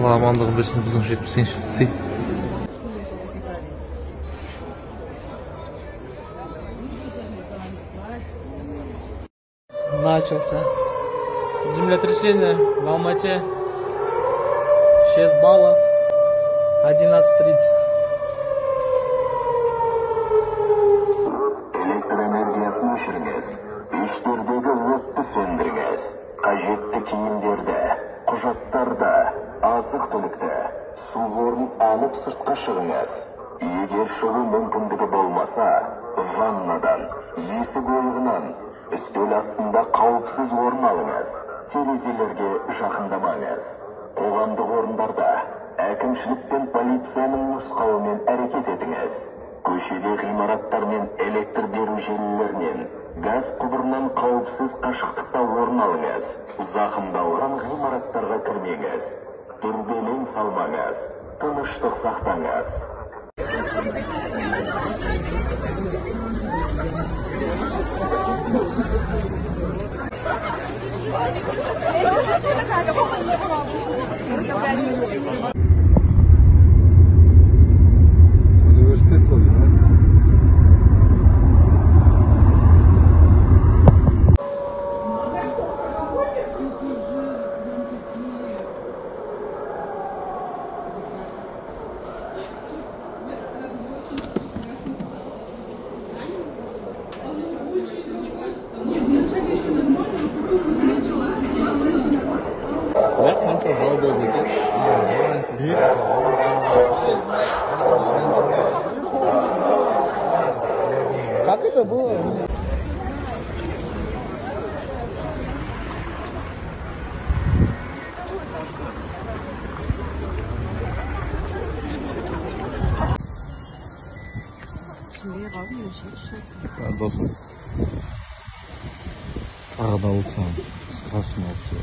Allah amandığın versin, bizim жетпісінші. Начался. Землетрясение в Алмате. 6 баллов. 11:30. Elektr energiyasını өшіріңіз. Пештerdегі отты сөндіріңіз. Қажетті киімдерді, құжаттарды, азық-түлікті, су орын алып сыртқа шығыңыз. Егер шығу мүмкіндігі болмаса, ваннадан, есік ойығынан, үстел астында қауіпсіз орын алыңыз. Терезелерге жақындамаңыз. Қоғамдық орындарда әкімшілік пен полицияның нұсқауымен әрекет етіңіз. Көшеде ғимараттар мен электр беру желілерінен, газ құбырынан қауіпсіз қашықтықта орын алыңыз. Зақымдалған ғимараттарға кірмеңіз. Дүрбелең салмаңыз. Тыныштық сақтаңыз. Университет koydu lan. Ver kanka bal bozuldu. Есть. Как это было? Dostum. Arada olsam. Страшно все.